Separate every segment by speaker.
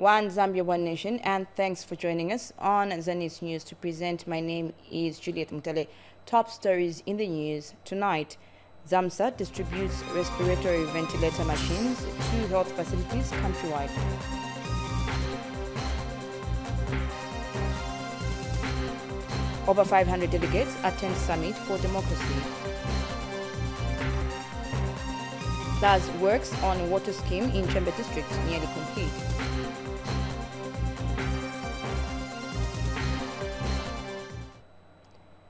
Speaker 1: One Zambia, One Nation, and thanks for joining us on Zanis News to present. My name is Juliet Mutale. Top stories in the news tonight. ZAMSA distributes respiratory ventilator machines to health facilities countrywide. Over 500 delegates attend Summit for Democracy. Plus, works on water scheme in Chembe District nearly complete.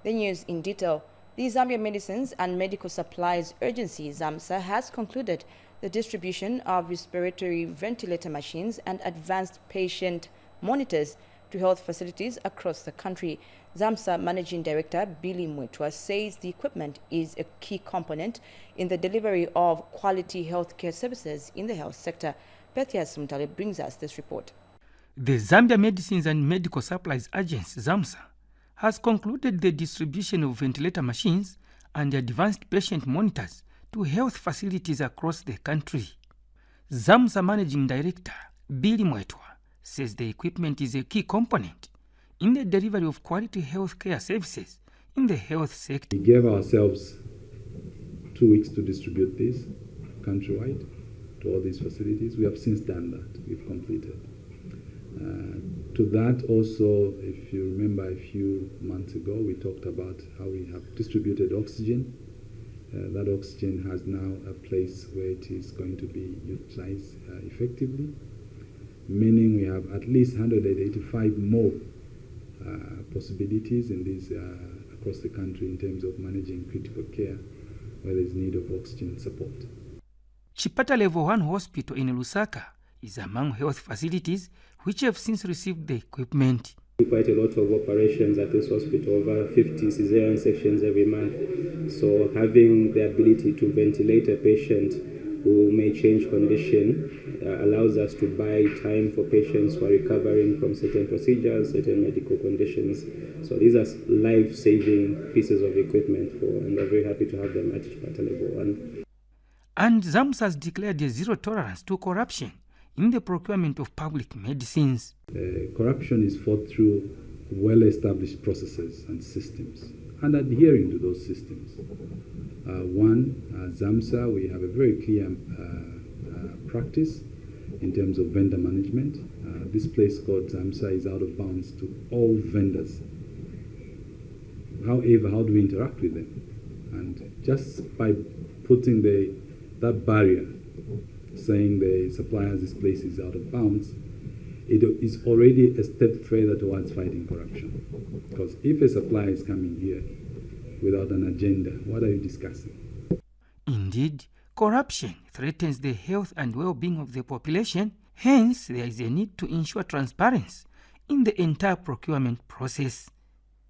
Speaker 1: The news in detail. The Zambia Medicines and Medical Supplies Agency, ZAMSA, has concluded the distribution of respiratory ventilator machines and advanced patient monitors to health facilities across the country. ZAMSA Managing Director Billy Mwetwa says the equipment is a key component in the delivery of quality healthcare services in the health sector. Pethias Mutale brings us this report.
Speaker 2: The Zambia Medicines and Medical Supplies Agency, ZAMSA, has concluded the distribution of ventilator machines and advanced patient monitors to health facilities across the country. ZAMSA Managing Director Billy Mwetwa says the equipment is a key component in the delivery of quality healthcare services in the health sector.
Speaker 3: We gave ourselves 2 weeks to distribute this countrywide to all these facilities. We have since done that. We've completed. To that also, if you remember a few months ago, we talked about how we have distributed oxygen. That oxygen has now a place where it is going to be utilized effectively, meaning we have at least 185 more possibilities in these across the country in terms of managing critical care where there is need of oxygen support.
Speaker 2: Chipata Level 1 Hospital in Lusaka is among health facilities which have since received the equipment.
Speaker 4: Quite a lot of operations at this hospital, over 50 cesarean sections every month. So having the ability to ventilate a patient who may change condition allows us to buy time for patients who are recovering from certain procedures, certain medical conditions. So these are life-saving pieces of equipment, and we're very happy to have them at Chipata Level 1.
Speaker 2: And ZAMSA has declared a zero tolerance to corruption in the procurement of public medicines.
Speaker 3: Corruption is fought through well-established processes and systems and adhering to those systems. ZAMSA, we have a very clear practice in terms of vendor management. This place called ZAMSA is out of bounds to all vendors. However, how do we interact with them? And just by putting that barrier, saying the suppliers, this place is out of bounds, it is already a step further towards fighting corruption. Because if a supplier is coming here without an agenda, what are you discussing?
Speaker 2: Indeed, corruption threatens the health and well-being of the population. Hence, there is a need to ensure transparency in the entire procurement process.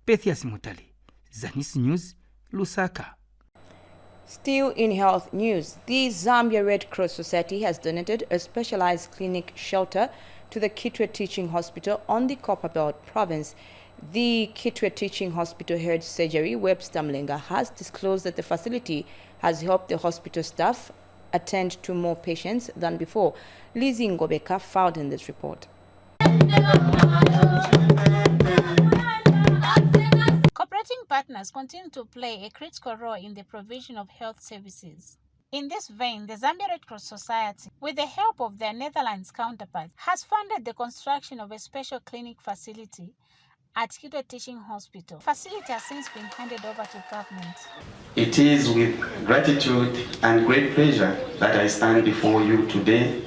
Speaker 2: Pethias Mutale, Zanis News, Lusaka.
Speaker 1: Still in health news, the Zambia Red Cross Society has donated a specialized clinic shelter to the Kitwe Teaching Hospital on the Copperbelt province. The Kitwe Teaching Hospital head surgery, Webster Mlenga, has disclosed that the facility has helped the hospital staff attend to more patients than before. Lizzie Ngobeka filed in this report.
Speaker 5: Partners continue to play a critical role in the provision of health services. In this vein, the Zambia Red Cross Society, with the help of their Netherlands counterparts, has funded the construction of a special clinic facility at Kitwe Teaching Hospital. The facility has since been handed over to government.
Speaker 6: It is with gratitude and great pleasure that I stand before you today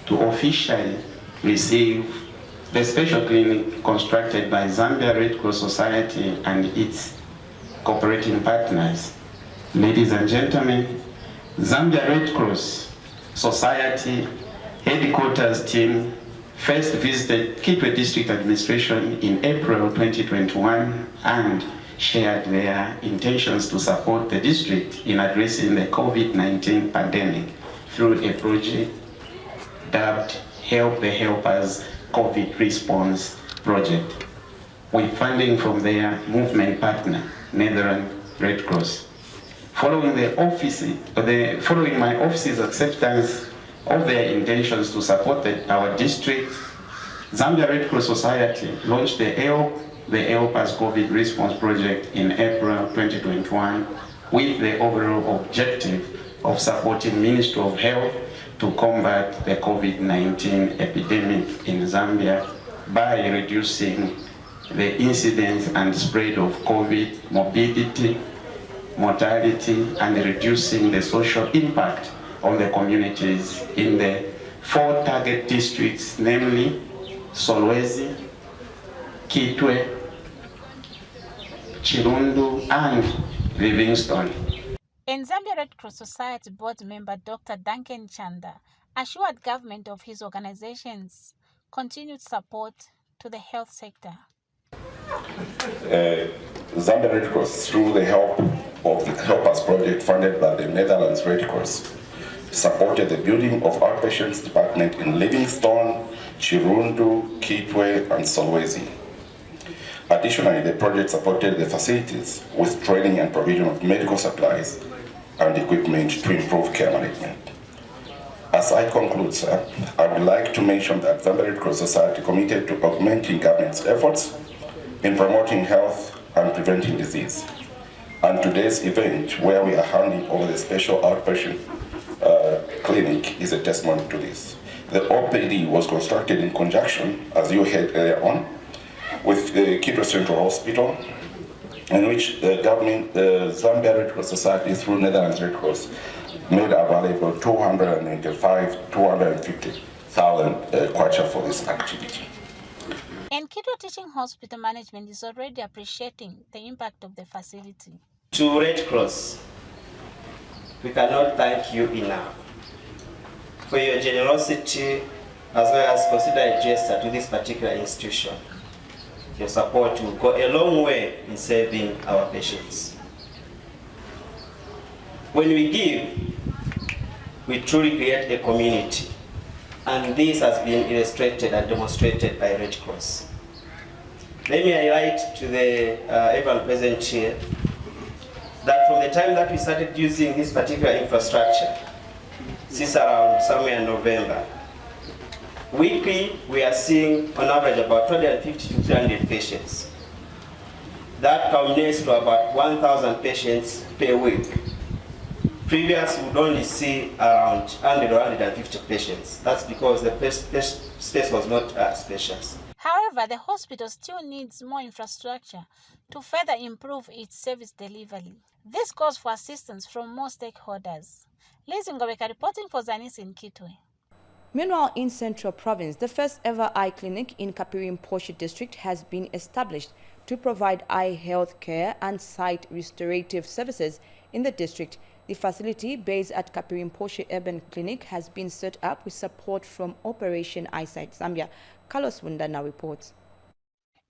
Speaker 6: to officially receive the special clinic constructed by Zambia Red Cross Society and its cooperating partners. Ladies and gentlemen, Zambia Red Cross Society headquarters team first visited Kitwe District Administration in April 2021 and shared their intentions to support the district in addressing the COVID-19 pandemic through a project dubbed Help the Helpers COVID Response Project, with funding from their movement partner, Netherlands Red Cross. Following my office's acceptance of their intentions to support our district Zambia Red Cross Society launched the HELP as COVID response project in April 2021 with the overall objective of supporting Ministry of Health to combat the COVID-19 epidemic in Zambia by reducing the incidence and spread of COVID, morbidity, mortality, and reducing the social impact on the communities in the 4 target districts, namely Solwezi, Kitwe, Chirundu, and Livingstone.
Speaker 5: And Zambia Red Cross Society board member Dr. Duncan Chanda assured government of his organization's continued support to the health sector.
Speaker 7: Zambia Red Cross, through the help of the Help Us project funded by the Netherlands Red Cross, supported the building of outpatients department in Livingstone, Chirundu, Kitwe, and Solwezi. Additionally, the project supported the facilities with training and provision of medical supplies and equipment to improve care management. As I conclude, sir, I would like to mention that Zambia Red Cross Society committed to augmenting government's efforts in promoting health and preventing disease. And today's event, where we are handing over the special outpatient clinic, is a testimony to this. The OPD was constructed in conjunction, as you heard earlier on, with the Kitwe Central Hospital, in which the government, the Zambia Red Cross Society, through Netherlands Red Cross, made available 250,000 kwacha for this activity.
Speaker 5: And Kitwe Teaching Hospital Management is already appreciating the impact of the facility.
Speaker 8: To Red Cross, we cannot thank you enough for your generosity as well as consider a gesture to this particular institution. Your support will go a long way in saving our patients. When we give, we truly create a community, and this has been illustrated and demonstrated by Red Cross. Let me highlight to the everyone present here that from the time that we started using this particular infrastructure, since around somewhere in November, weekly we are seeing on average about 250 to 300 patients. That culminates to about 1,000 patients per week. Previous we would only see around 100 or 150 patients. That's because the space was not spacious.
Speaker 5: However, the hospital still needs more infrastructure to further improve its service delivery. This calls for assistance from more stakeholders. Liz Ngobeka reporting for Zanis in Kitwe.
Speaker 1: Meanwhile, in Central Province, the first ever eye clinic in Kapirimposhi district has been established to provide eye health care and sight restorative services in the district. The facility, based at Kapirimposhi Urban Clinic, has been set up with support from Operation Eyesight Zambia. Carlos Wunda now reports.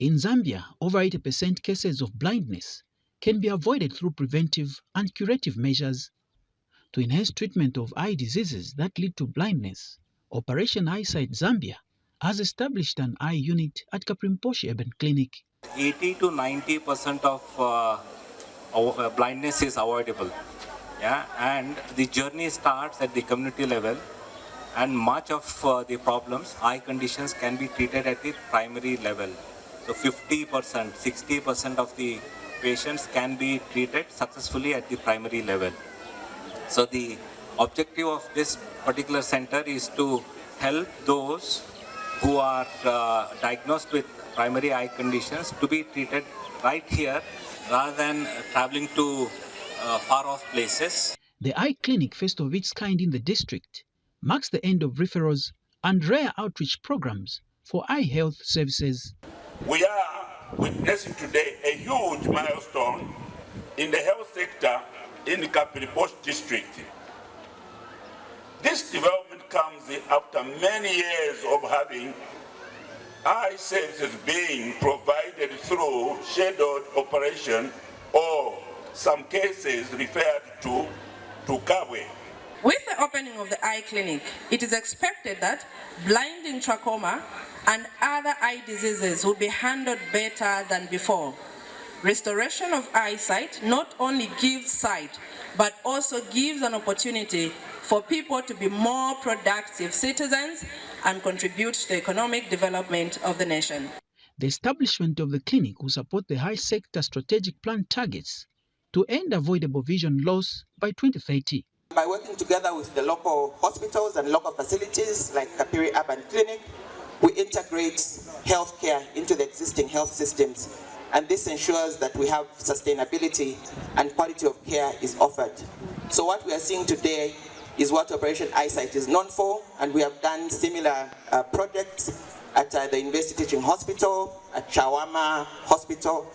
Speaker 9: In Zambia, over 80% cases of blindness can be avoided through preventive and curative measures. To enhance treatment of eye diseases that lead to blindness, Operation Eyesight Zambia has established an eye unit at Kapirimposhi Urban Clinic.
Speaker 10: 80 to 90% of blindness is avoidable. Yeah, and the journey starts at the community level, and much of the problems, eye conditions, can be treated at the primary level. So 50%, 60% of the patients can be treated successfully at the primary level. So the objective of this particular center is to help those who are diagnosed with primary eye conditions to be treated right here rather than traveling to far-off places.
Speaker 9: The eye clinic, first of its kind in the district, marks the end of referrals and rare outreach programs for eye health services.
Speaker 11: We are witnessing today a huge milestone in the health sector in the Kapirimposhi district. This development comes after many years of having eye services being provided through scheduled operation, or some cases referred to Kawe.
Speaker 12: With the opening of the eye clinic, it is expected that blinding trachoma and other eye diseases will be handled better than before. Restoration of eyesight not only gives sight, but also gives an opportunity for people to be more productive citizens and contribute to the economic development of the nation.
Speaker 9: The establishment of the clinic will support the high sector strategic plan targets to end avoidable vision loss by 2030.
Speaker 13: By working together with the local hospitals and local facilities like Kapiri Urban Clinic, we integrate healthcare into the existing health systems, and this ensures that we have sustainability and quality of care is offered. So what we are seeing today is what Operation Eyesight is known for, and we have done similar projects at the University Teaching Hospital, at Chawama Hospital,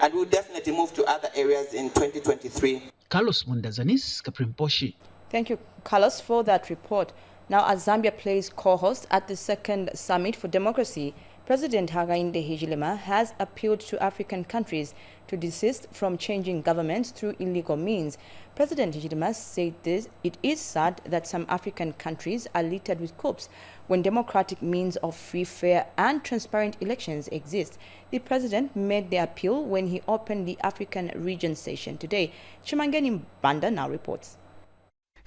Speaker 13: and we'll definitely move to other areas in 2023.
Speaker 9: Carlos Munda, Zanis, Kaprimposhi.
Speaker 1: Thank you, Carlos, for that report. Now, as Zambia plays co-host at the second Summit for Democracy, President Hakainde Hichilema has appealed to African countries to desist from changing governments through illegal means. President Hichilema said it is sad that some African countries are littered with coups when democratic means of free, fair and transparent elections exist. The president made the appeal when he opened the African Region session today. Chimangeni Banda now reports.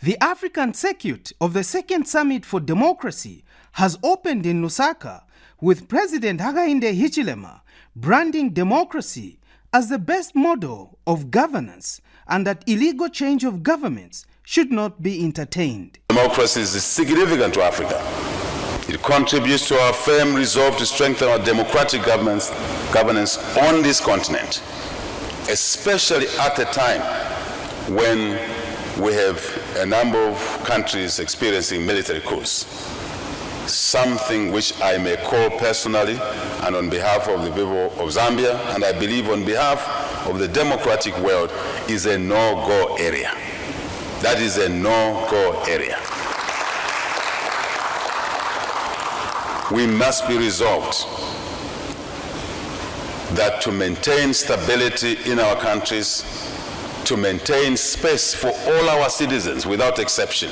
Speaker 14: The African Circuit of the Second Summit for Democracy has opened in Lusaka, with President Hakainde Hichilema branding democracy as the best model of governance and that illegal change of governments should not be entertained.
Speaker 15: Democracy is significant to Africa. It contributes to our firm resolve to strengthen our democratic governance on this continent, especially at a time when we have a number of countries experiencing military coups. Something which I may call personally and on behalf of the people of Zambia, and I believe on behalf of the democratic world, is a no-go area. That is a no-go area. We must be resolved that to maintain stability in our countries, to maintain space for all our citizens without exception,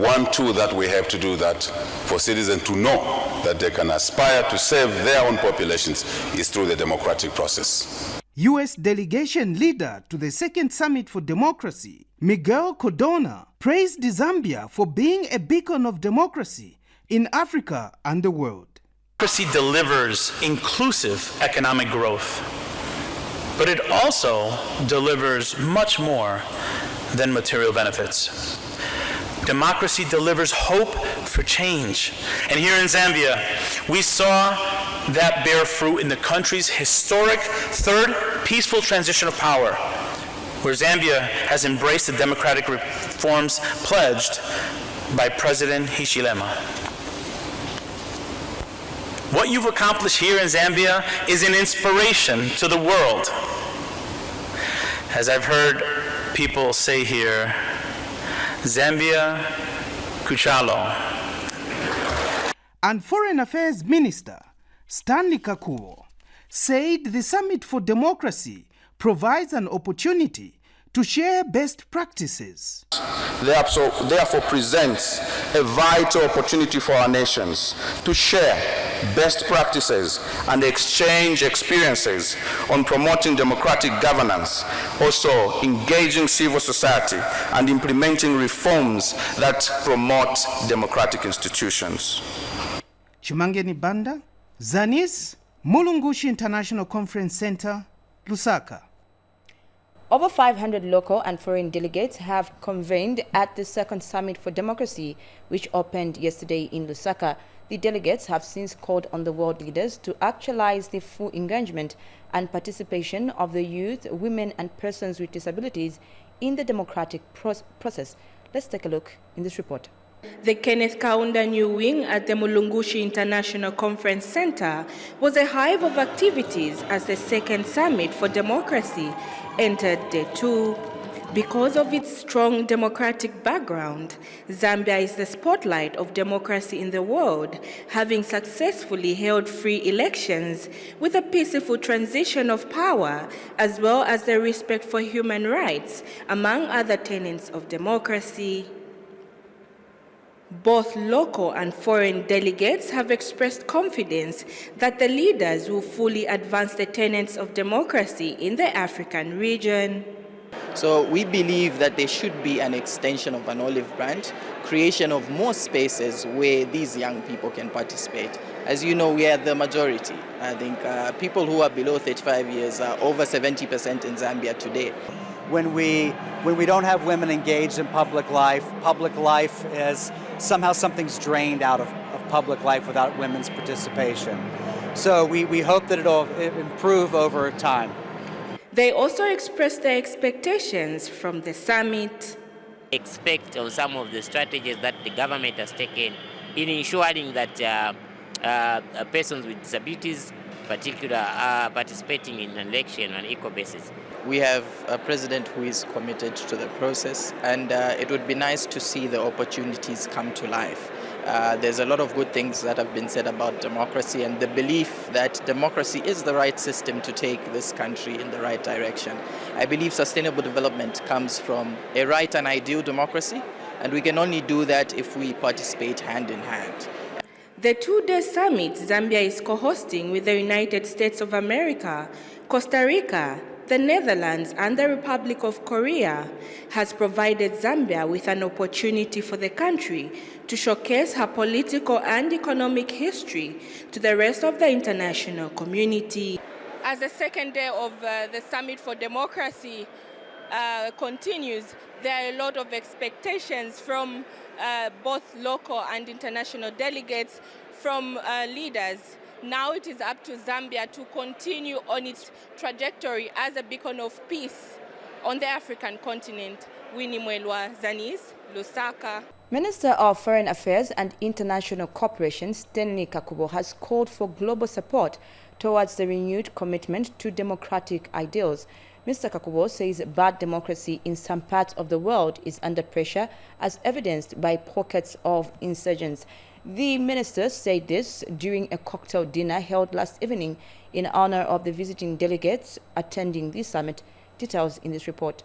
Speaker 15: one tool that we have to do that for citizens to know that they can aspire to serve their own populations is through the democratic process.
Speaker 14: U.S. delegation leader to the Second Summit for Democracy, Miguel Cardona, praised Zambia for being a beacon of democracy in Africa and the world.
Speaker 16: Democracy delivers inclusive economic growth, but it also delivers much more than material benefits. Democracy delivers hope for change. And here in Zambia, we saw that bear fruit in the country's historic third peaceful transition of power, where Zambia has embraced the democratic reforms pledged by President Hichilema. What you've accomplished here in Zambia is an inspiration to the world. As I've heard people say here, Zambia Kuchalo.
Speaker 14: And Foreign Affairs Minister Stanley Kakuwo said the Summit for Democracy provides an opportunity to share best practices.
Speaker 17: Therefore presents a vital opportunity for our nations to share best practices and exchange experiences on promoting democratic governance, also engaging civil society and implementing reforms that promote democratic institutions.
Speaker 14: Chimangeni Banda, Zanis, Mulungushi International Conference Center, Lusaka.
Speaker 1: Over 500 local and foreign delegates have convened at the Second Summit for Democracy, which opened yesterday in Lusaka. The delegates have since called on the world leaders to actualize the full engagement and participation of the youth, women and persons with disabilities in the democratic process. Let's take a look in this report.
Speaker 18: The Kenneth Kaunda New Wing at the Mulungushi International Conference Center was a hive of activities as the Second Summit for Democracy entered Day 2. Because of its strong democratic background, Zambia is the spotlight of democracy in the world, having successfully held free elections with a peaceful transition of power, as well as the respect for human rights, among other tenets of democracy. Both local and foreign delegates have expressed confidence that the leaders will fully advance the tenets of democracy in the African region.
Speaker 19: So we believe that there should be an extension of an olive branch, creation of more spaces where these young people can participate. As you know, we are the majority. I think people who are below 35 years are over 70% in Zambia today.
Speaker 20: When we don't have women engaged in public life is somehow something's drained out of public life without women's participation. So we hope that it'll improve over time.
Speaker 18: They also expressed their expectations from the summit.
Speaker 21: Expect on some of the strategies that the government has taken in ensuring that persons with disabilities, particularly, are participating in an election on an equal basis.
Speaker 19: We have a president who is committed to the process, and it would be nice to see the opportunities come to life. There's a lot of good things that have been said about democracy and the belief that democracy is the right system to take this country in the right direction. I believe sustainable development comes from a right and ideal democracy, and we can only do that if we participate hand in hand.
Speaker 18: The two-day summit Zambia is co-hosting with the United States of America, Costa Rica, the Netherlands and the Republic of Korea has provided Zambia with an opportunity for the country to showcase her political and economic history to the rest of the international community. As the second day of the Summit for Democracy continues, there are a lot of expectations from both local and international delegates, from leaders. Now it is up to Zambia to continue on its trajectory as a beacon of peace on the African continent. Winnie Mwelwa, Zanis, Lusaka.
Speaker 1: Minister of Foreign Affairs and International Cooperation, Stanley Kakubo, has called for global support towards the renewed commitment to democratic ideals. Mr. Kakubo says bad democracy in some parts of the world is under pressure, as evidenced by pockets of insurgents. The minister said this during a cocktail dinner held last evening in honor of the visiting delegates attending the summit. Details in this report.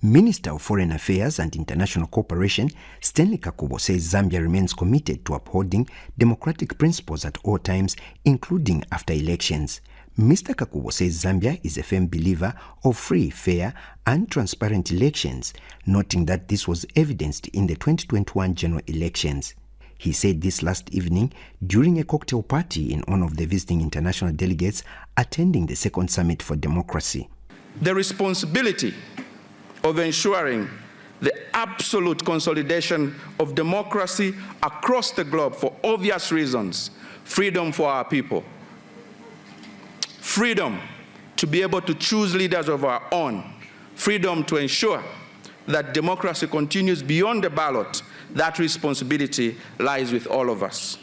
Speaker 22: Minister of Foreign Affairs and International Cooperation, Stanley Kakubo, says Zambia remains committed to upholding democratic principles at all times, including after elections. Mr. Kakubo says Zambia is a firm believer of free, fair, and transparent elections, noting that this was evidenced in the 2021 general elections. He said this last evening during a cocktail party in honor of the visiting international delegates attending the Second Summit for Democracy.
Speaker 17: The responsibility of ensuring the absolute consolidation of democracy across the globe for obvious reasons. Freedom for our people. Freedom to be able to choose leaders of our own. Freedom to ensure that democracy continues beyond the ballot. That responsibility lies with all of us.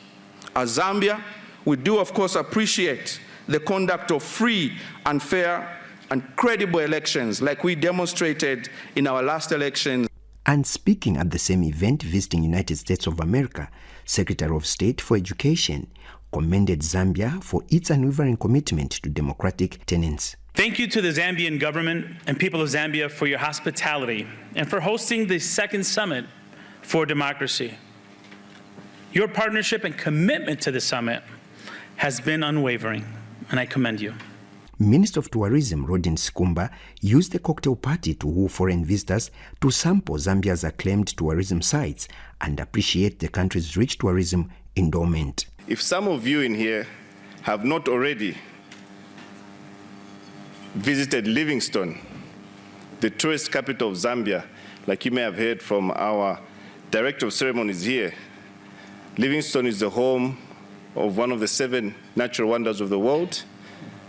Speaker 17: As Zambia, we do of course appreciate the conduct of free and fair and credible elections like we demonstrated in our last elections.
Speaker 22: And speaking at the same event visiting United States of America, Secretary of State for Education commended Zambia for its unwavering commitment to democratic tenets.
Speaker 16: Thank you to the Zambian government and people of Zambia for your hospitality and for hosting the Second Summit for Democracy. Your partnership and commitment to the summit has been unwavering, and I commend you.
Speaker 22: Minister of Tourism Rodin Sikumba used the cocktail party to woo foreign visitors to sample Zambia's acclaimed tourism sites and appreciate the country's rich tourism endowment.
Speaker 23: If some of you in here have not already visited Livingstone, the tourist capital of Zambia, like you may have heard from our Director of Ceremonies here, Livingstone is the home of one of the 7 natural wonders of the world,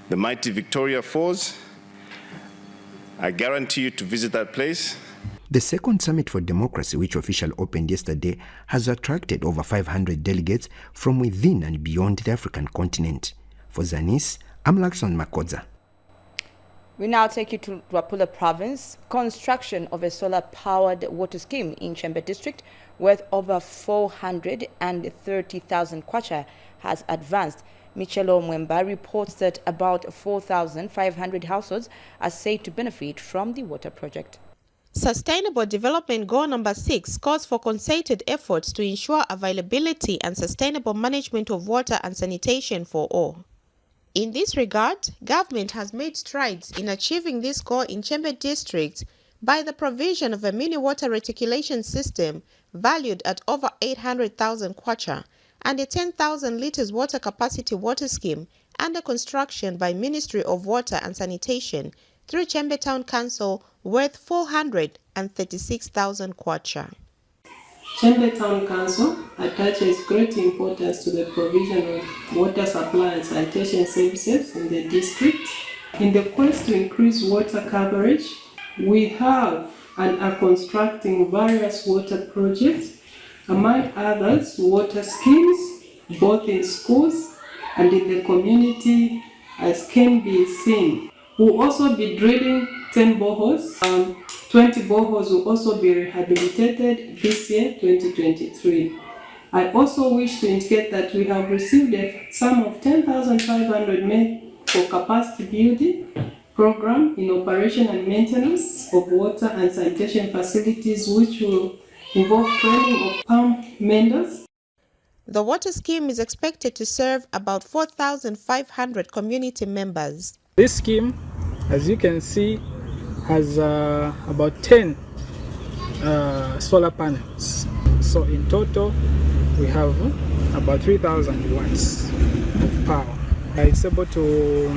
Speaker 23: the mighty Victoria Falls. I guarantee you to visit that place.
Speaker 22: The Second Summit for Democracy, which officially opened yesterday, has attracted over 500 delegates from within and beyond the African continent. For Zanis, I'm Lakson Makoza.
Speaker 1: We now take you to Rapula Province. Construction of a solar-powered water scheme in Chembe District worth over 430,000 kwacha has advanced. Michelo Mwemba reports that about 4,500 households are said to benefit from the water project.
Speaker 24: Sustainable Development Goal number 6 calls for concerted efforts to ensure availability and sustainable management of water and sanitation for all. In this regard, government has made strides in achieving this goal in Chembe district by the provision of a mini water reticulation system valued at over 800,000 kwacha and a 10,000 litres water capacity water scheme under construction by Ministry of Water and Sanitation through Chembe Town Council worth 436,000 kwacha.
Speaker 2: Chembe Town Council attaches great importance to the provision of water supply and sanitation services in the district. In the quest to increase water coverage, we have and are constructing various water projects, among others water schemes, both in schools and in the community, as can be seen. We'll also be drilling 10 boreholes. 20 boreholes will also be rehabilitated this year, 2023. I also wish to indicate that we have received a sum of 10,500 for capacity building program in operation and maintenance of water and sanitation facilities, which will involve training of pump menders.
Speaker 24: The water scheme is expected to serve about 4,500 community members.
Speaker 3: This scheme, as you can see, has about 10 solar panels. So in total, we have about 3,000 watts of power. It's able to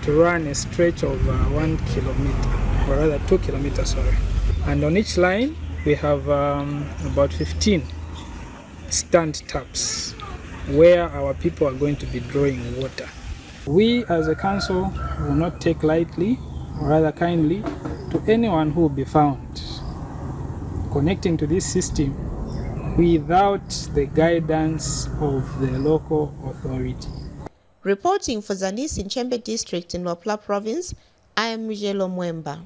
Speaker 3: run a stretch of 1 kilometer, or rather 2 kilometers, sorry. And on each line, we have about 15 stand taps where our people are going to be drawing water. We as a council will not take lightly, or rather kindly, to anyone who will be found connecting to this system without the guidance of the local authority.
Speaker 24: Reporting for Zanis in Chembe district in Wapla province, I am Mijelo Mwemba.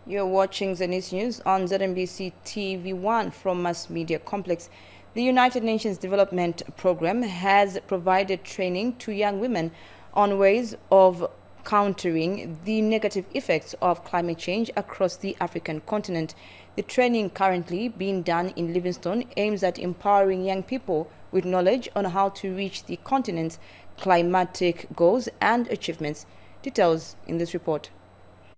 Speaker 1: You're watching Zanis News on ZNBC TV1 from Mass Media Complex. The United Nations Development Programme has provided training to young women on ways of countering the negative effects of climate change across the African continent. The training currently being done in Livingstone aims at empowering young people with knowledge on how to reach the continent's climatic goals and achievements. Details in this report.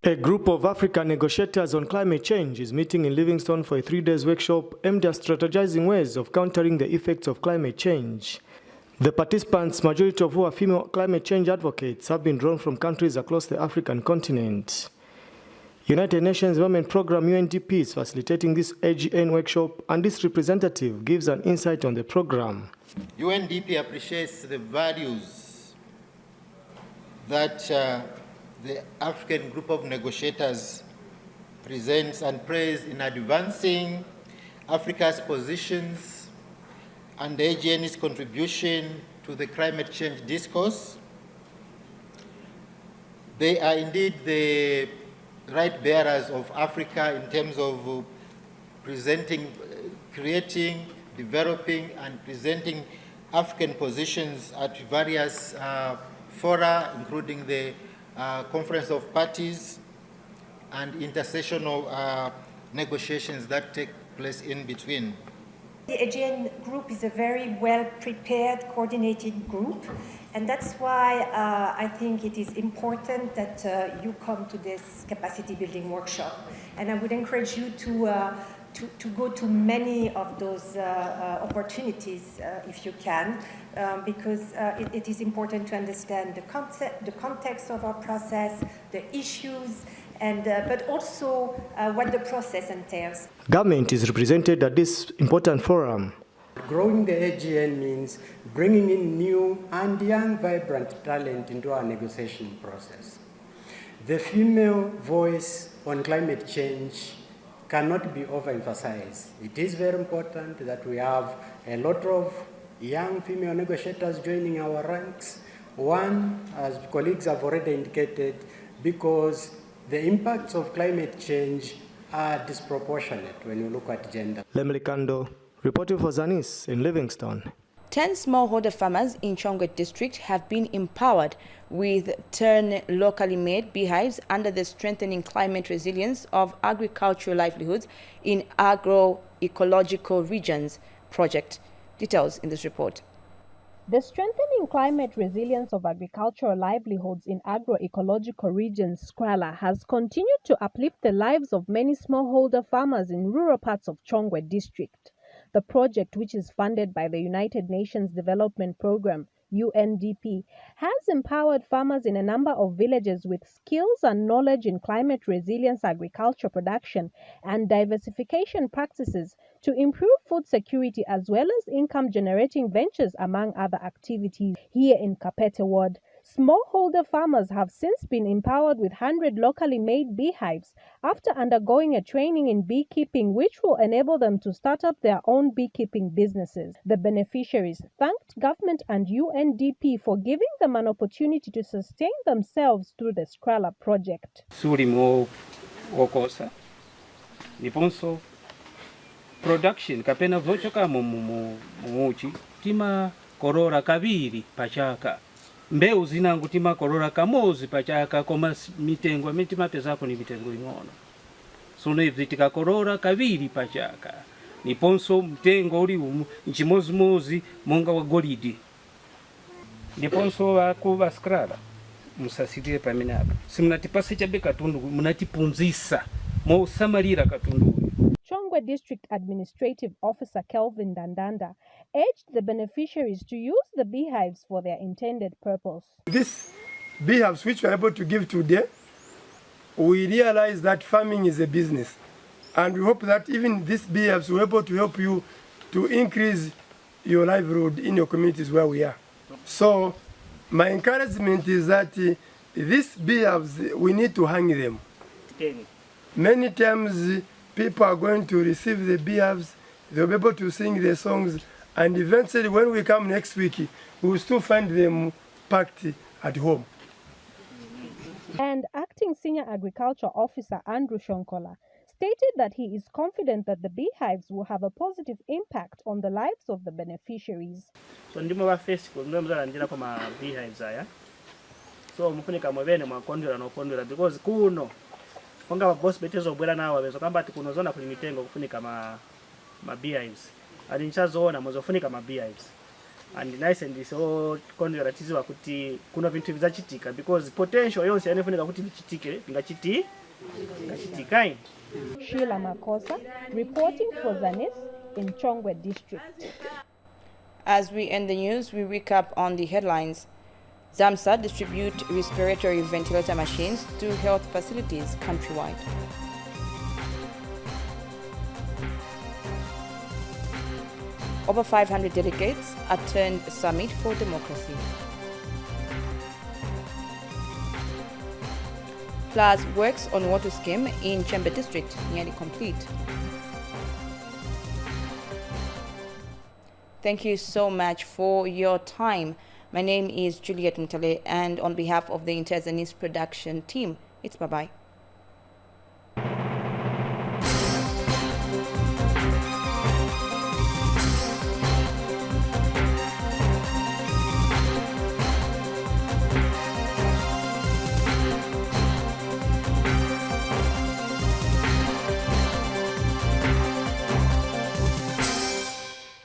Speaker 4: A group of African negotiators on climate change is meeting in Livingstone for a 3-day workshop aimed at strategizing ways of countering the effects of climate change. The participants, majority of who are female climate change advocates, have been drawn from countries across the African continent. United Nations Development Programme UNDP is facilitating this AGN workshop, and this representative gives an insight on the program.
Speaker 6: UNDP appreciates the values that the African group of negotiators presents and prays in advancing Africa's positions and the AGN's contribution to the climate change discourse. They are indeed the right bearers of Africa in terms of presenting, creating, developing, and presenting African positions at various fora, including the Conference of Parties and intersessional negotiations that take place in between.
Speaker 25: The AGN group is a very well-prepared, coordinated group, and that's why I think it is important that you come to this capacity-building workshop. And I would encourage you to go to many of those opportunities if you can, because it is important to understand the context of our process, the issues, and but also what the process entails.
Speaker 4: Government is represented at this important forum.
Speaker 26: Growing the AGN means bringing in new and young, vibrant talent into our negotiation process. The female voice on climate change cannot be overemphasized. It is very important that we have a lot of young female negotiators joining our ranks. One, as colleagues have already indicated, because the impacts of climate change are disproportionate when you look at gender.
Speaker 4: Lemley Kando, reporting for Zanis in Livingstone.
Speaker 1: 10 smallholder farmers in Chongwe district have been empowered with 10 locally made beehives under the Strengthening Climate Resilience of Agricultural Livelihoods in Agroecological Regions project. Details in this report.
Speaker 5: The Strengthening Climate Resilience of Agricultural Livelihoods in Agroecological Regions, SCRALA, has continued to uplift the lives of many smallholder farmers in rural parts of Chongwe District. The project, which is funded by the United Nations Development Programme, UNDP, has empowered farmers in a number of villages with skills and knowledge in climate resilience agriculture production and diversification practices to improve food security as well as income-generating ventures, among other activities. Here in Kapete Ward, smallholder farmers have since been empowered with 100 locally made beehives after undergoing a training in beekeeping, which will enable them to start up their own beekeeping businesses. The beneficiaries thanked government and UNDP for giving them an opportunity to sustain themselves through the SCRALA project.
Speaker 7: Niponso production kapena vochoka muchi tima korora kaviri pachaka mbeu zinangu tima korora kamozi pachaka koma mitengo mitima pezako ni mitengo ing'ono sono ibzi tikakorora kaviri pachaka niponso mtengo uli nchimozimozi monga wa golidi niponso vakuva SCRALA musasitire pamenapa simunatipase chabe katundu munatipunzisa mosamalira katundu.
Speaker 5: Chongwe District Administrative Officer Kelvin Dandanda urged the beneficiaries to use the beehives for their intended purpose.
Speaker 8: These beehives which we are able to give today, we realize that farming is a business. And we hope that even these beehives will be able to help you to increase your livelihood in your communities where we are. So my encouragement is that these beehives, we need to hang them. Many times people are going to receive the beehives, they'll be able to sing their songs, and eventually when we come next week, we will still find them packed at home.
Speaker 5: And Acting Senior Agriculture Officer Andrew Shonkola stated that he is confident that the beehives will have a positive impact on the lives of the beneficiaries.
Speaker 7: So ndimo ba Facebook ndo mzalandira kwa ma beehives aya. So mufunika mwebene mwakondera nokondera because kuno konga ba boss betezo bwera nawo abezo kamba ati kuno zona kulimitengo kufunika ma beehives. Ali nchazoona muzofunika ma beehives. And nice and so kondera tiziwa kuti kuno vintu bizachitika because potential yonse yanefunika kuti bichitike ngachitika.
Speaker 5: Sheila Makosa reporting for Zanis in Chongwe District.
Speaker 1: As we end the news, we recap on the headlines. ZAMSA distribute respiratory ventilator machines to health facilities countrywide. Over 500 delegates attend Summit for Democracy. Plus, works on water scheme in Chembe District nearly complete. Thank you so much for your time. My name is Juliet Mtale, and on behalf of the entire Zanis production team, it's bye-bye.